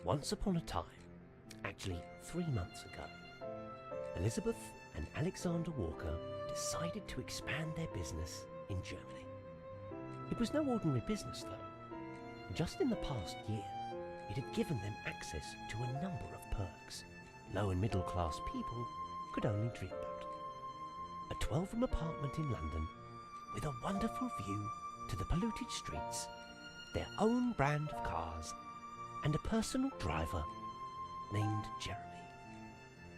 Once upon a time, actually 3 months ago, Elizabeth and Alexander Walker decided to expand their business in Germany. It was no ordinary business though. Just in the past year, it had given them access to a number of perks low and middle class people could only dream about. A 12-room apartment in London with a wonderful view to the polluted streets, their own brand of cars, and a personal driver named Jeremy.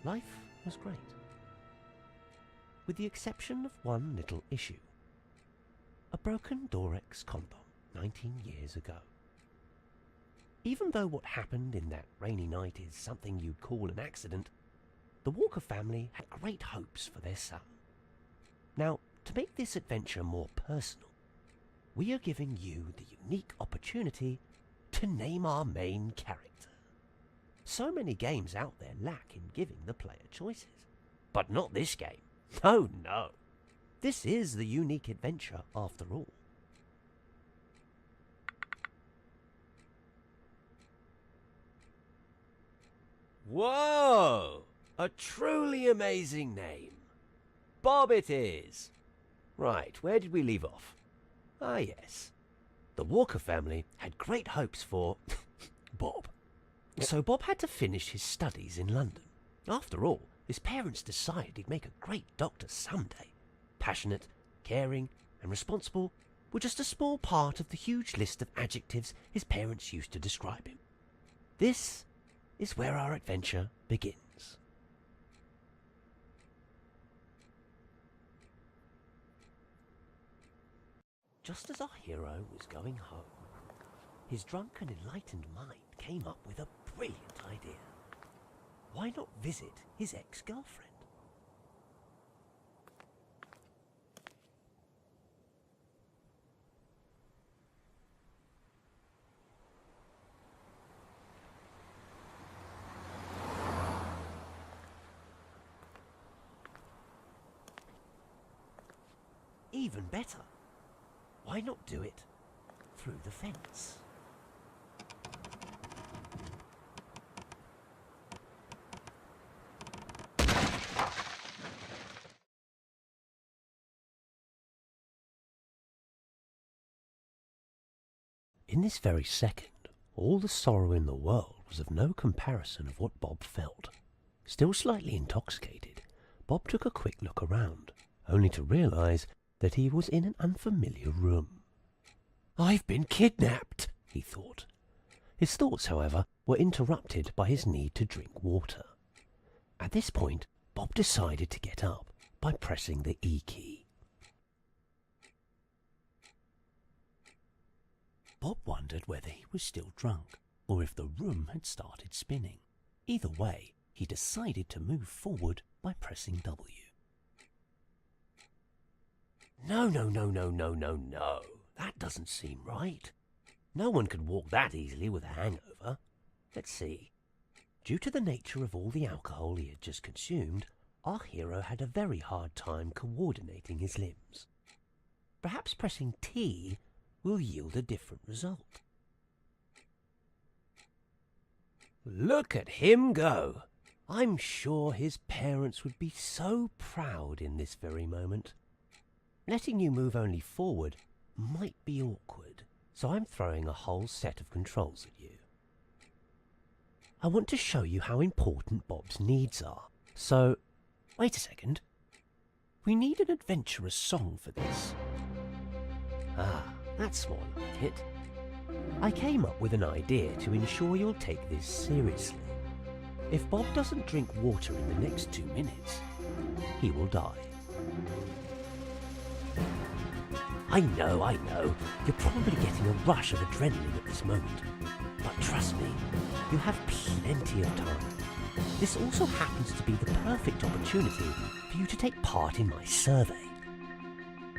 Life was great, with the exception of one little issue: a broken Dorex condom 19 years ago. Even though what happened in that rainy night is something you'd call an accident, the Walker family had great hopes for their son. Now, to make this adventure more personal, we are giving you the unique opportunity to name our main character. So many games out there lack in giving the player choices. But not this game. Oh no. This is the unique adventure after all. Whoa! A truly amazing name. Bob it is. Right, where did we leave off? Ah yes. The Walker family had great hopes for Bob. So Bob had to finish his studies in London. After all, his parents decided he'd make a great doctor someday. Passionate, caring, and responsible were just a small part of the huge list of adjectives his parents used to describe him. This is where our adventure begins. Just as our hero was going home, his drunk and enlightened mind came up with a brilliant idea. Why not visit his ex-girlfriend? Even better, why not do it through the fence? In this very second, all the sorrow in the world was of no comparison of what Bob felt. Still slightly intoxicated, Bob took a quick look around, only to realize that he was in an unfamiliar room. "I've been kidnapped," he thought. His thoughts, however, were interrupted by his need to drink water. At this point, Bob decided to get up by pressing the E key. Bob wondered whether he was still drunk, or if the room had started spinning. Either way, he decided to move forward by pressing W. No. That doesn't seem right. No one could walk that easily with a hangover. Let's see. Due to the nature of all the alcohol he had just consumed, our hero had a very hard time coordinating his limbs. Perhaps pressing T will yield a different result. Look at him go! I'm sure his parents would be so proud in this very moment. Letting you move only forward might be awkward, so I'm throwing a whole set of controls at you. I want to show you how important Bob's needs are, so wait a second. We need an adventurous song for this. Ah, that's more like it. I came up with an idea to ensure you'll take this seriously. If Bob doesn't drink water in the next 2 minutes, he will die. I know, you're probably getting a rush of adrenaline at this moment. But trust me, you have plenty of time. This also happens to be the perfect opportunity for you to take part in my survey.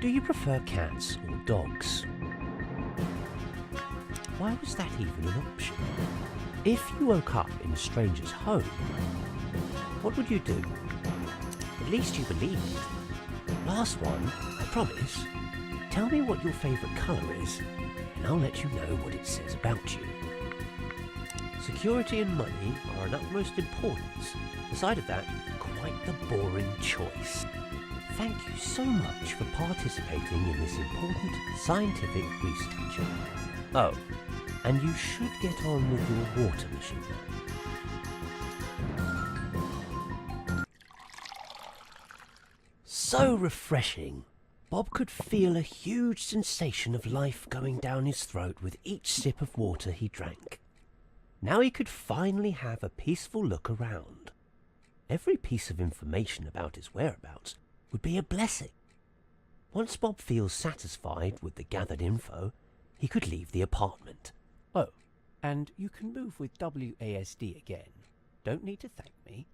Do you prefer cats or dogs? Why was that even an option? If you woke up in a stranger's home, what would you do? At least you believed. Last one, I promise. Tell me what your favourite colour is, and I'll let you know what it says about you. Security and money are an utmost importance. Aside of that, quite the boring choice. Thank you so much for participating in this important scientific research. Oh, and you should get on with your water machine. So refreshing. Bob could feel a huge sensation of life going down his throat with each sip of water he drank. Now he could finally have a peaceful look around. Every piece of information about his whereabouts would be a blessing. Once Bob feels satisfied with the gathered info, he could leave the apartment. Oh, and you can move with WASD again. Don't need to thank me.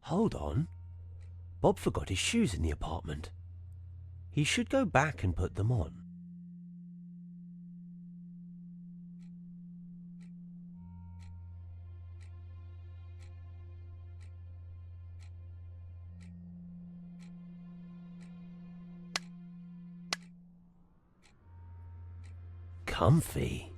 Hold on. Bob forgot his shoes in the apartment. He should go back and put them on. Comfy.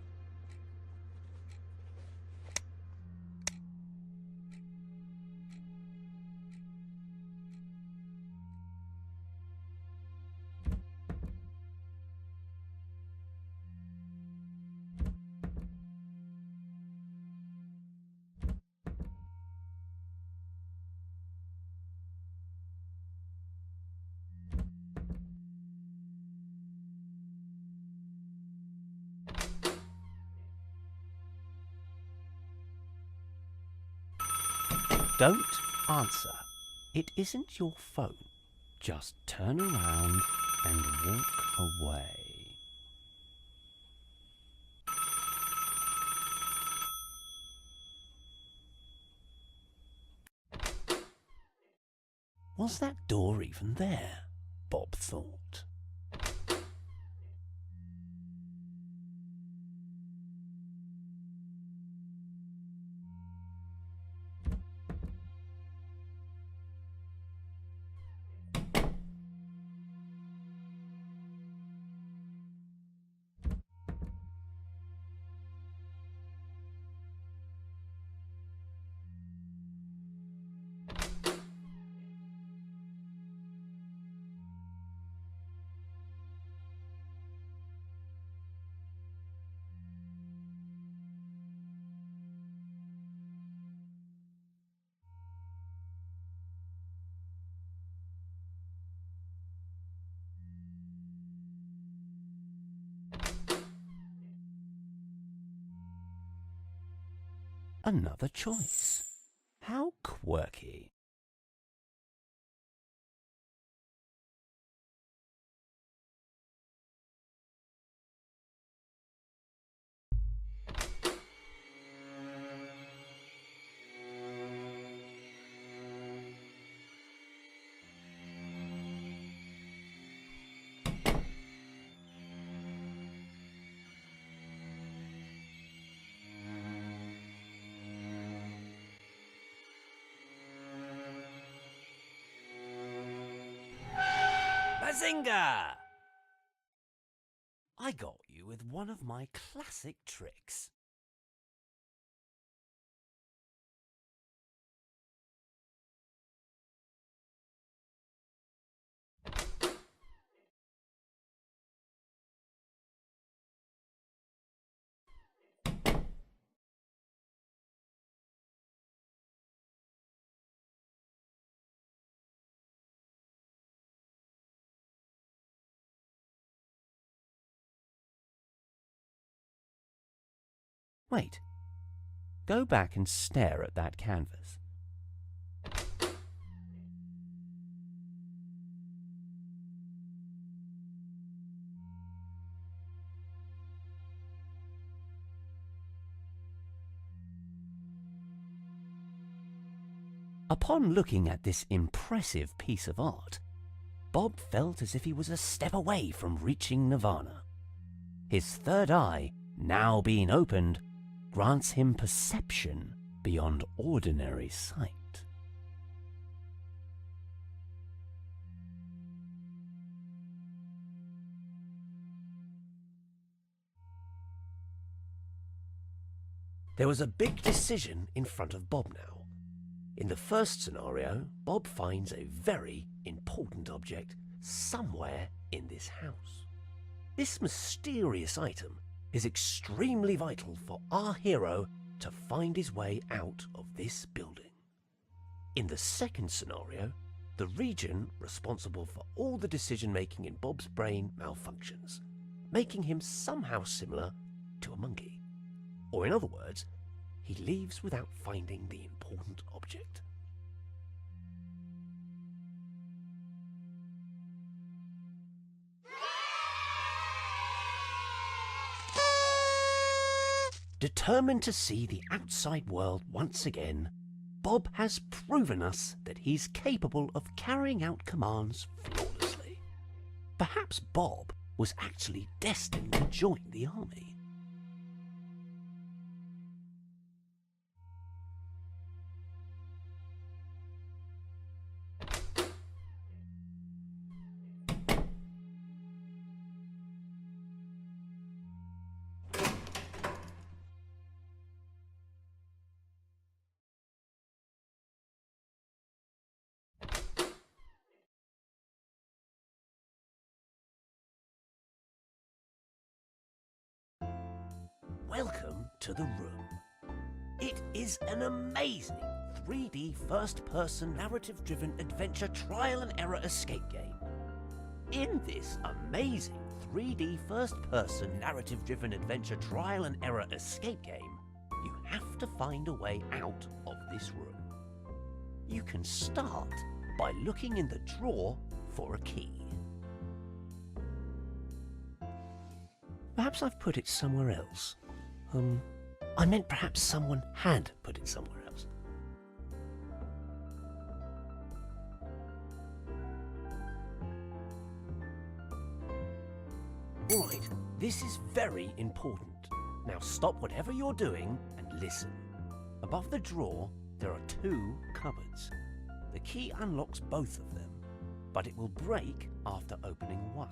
Don't answer. It isn't your phone. Just turn around and walk away. Was that door even there? Bob thought. Another choice. How quirky. Bazinga! I got you with one of my classic tricks. Wait. Go back and stare at that canvas. Upon looking at this impressive piece of art, Bob felt as if he was a step away from reaching nirvana. His third eye, now being opened, grants him perception beyond ordinary sight. There was a big decision in front of Bob now. In the first scenario, Bob finds a very important object somewhere in this house. This mysterious item is extremely vital for our hero to find his way out of this building. In the second scenario, the region responsible for all the decision-making in Bob's brain malfunctions, making him somehow similar to a monkey. Or in other words, he leaves without finding the important object. Determined to see the outside world once again, Bob has proven us that he's capable of carrying out commands flawlessly. Perhaps Bob was actually destined to join the army. Welcome to the room. It is an amazing 3D first-person narrative-driven adventure trial and error escape game. In this amazing 3D first-person narrative-driven adventure trial and error escape game, you have to find a way out of this room. you can start by looking in the drawer for a key. Perhaps I've put it somewhere else. I meant perhaps someone had put it somewhere else. All right, this is very important. Now stop whatever you're doing and listen. Above the drawer, there are 2 cupboards. The key unlocks both of them, but it will break after opening one.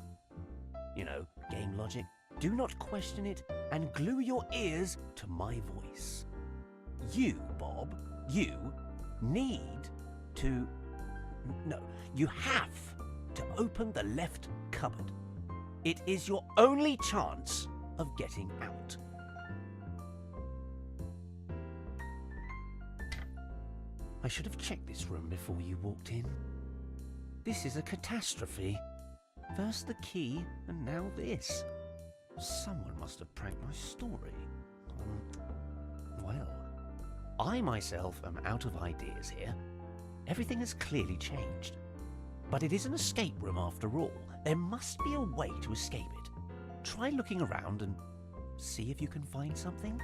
You know, game logic. Do not question it and glue your ears to my voice. You, Bob, you need to... No, you have to open the left cupboard. It is your only chance of getting out. I should have checked this room before you walked in. This is a catastrophe. First the key, and now this. Someone must have pranked my story. Well, I myself am out of ideas here. Everything has clearly changed. But it is an escape room after all. There must be a way to escape it. Try looking around and see if you can find something.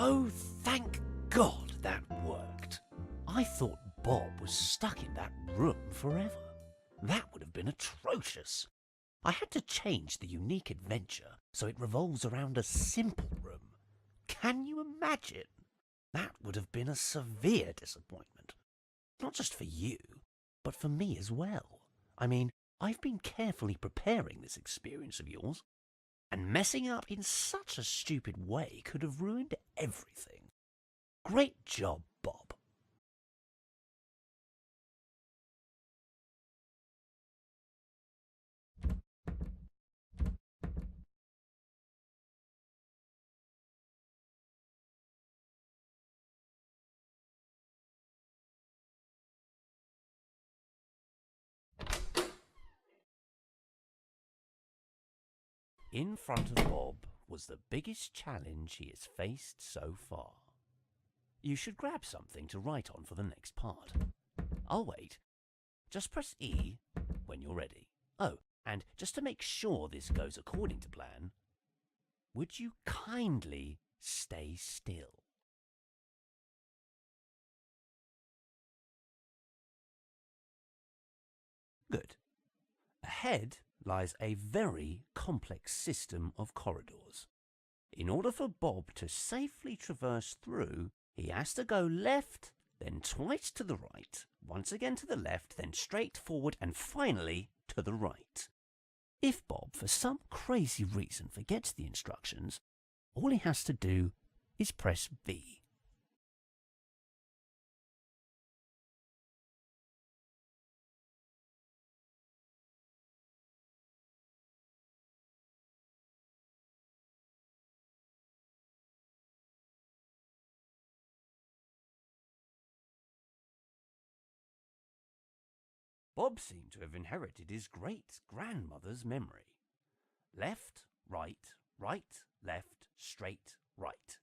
Oh, thank God that worked. I thought Bob was stuck in that room forever. That would have been atrocious. I had to change the unique adventure so it revolves around a simple room. Can you imagine? That would have been a severe disappointment. Not just for you, but for me as well. I mean, I've been carefully preparing this experience of yours. And messing up in such a stupid way could have ruined everything. Great job, Bob. In front of Bob was the biggest challenge he has faced so far. You should grab something to write on for the next part. I'll wait. Just press E when you're ready. Oh, and just to make sure this goes according to plan, would you kindly stay still? Good. Ahead lies a very complex system of corridors. In order for Bob to safely traverse through, he has to go left, then twice to the right, once again to the left, then straight forward, and finally to the right. If Bob, for some crazy reason, forgets the instructions, all he has to do is press B. Bob seemed to have inherited his great-grandmother's memory. Left, right, right, left, straight, right.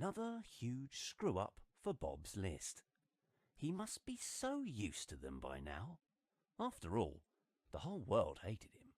Another huge screw-up for Bob's list. He must be so used to them by now. After all, the whole world hated him.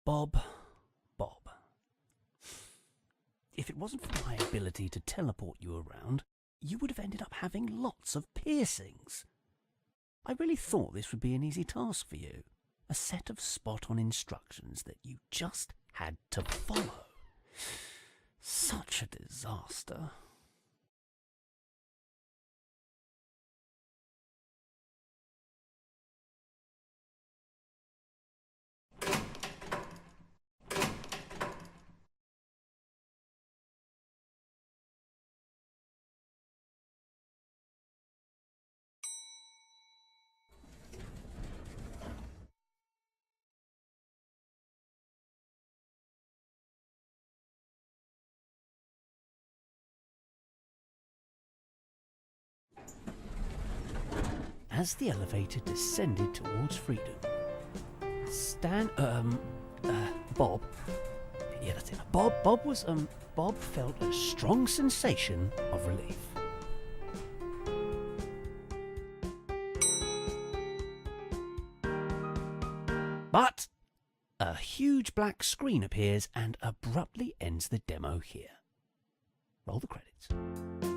Bob. If it wasn't for my ability to teleport you around, you would have ended up having lots of piercings. I really thought this would be an easy task for you. A set of spot-on instructions that you just had to follow. Such a disaster. As the elevator descended towards freedom, Bob. Yeah, that's it. Bob felt a strong sensation of relief. But a huge black screen appears and abruptly ends the demo here. Roll the credits.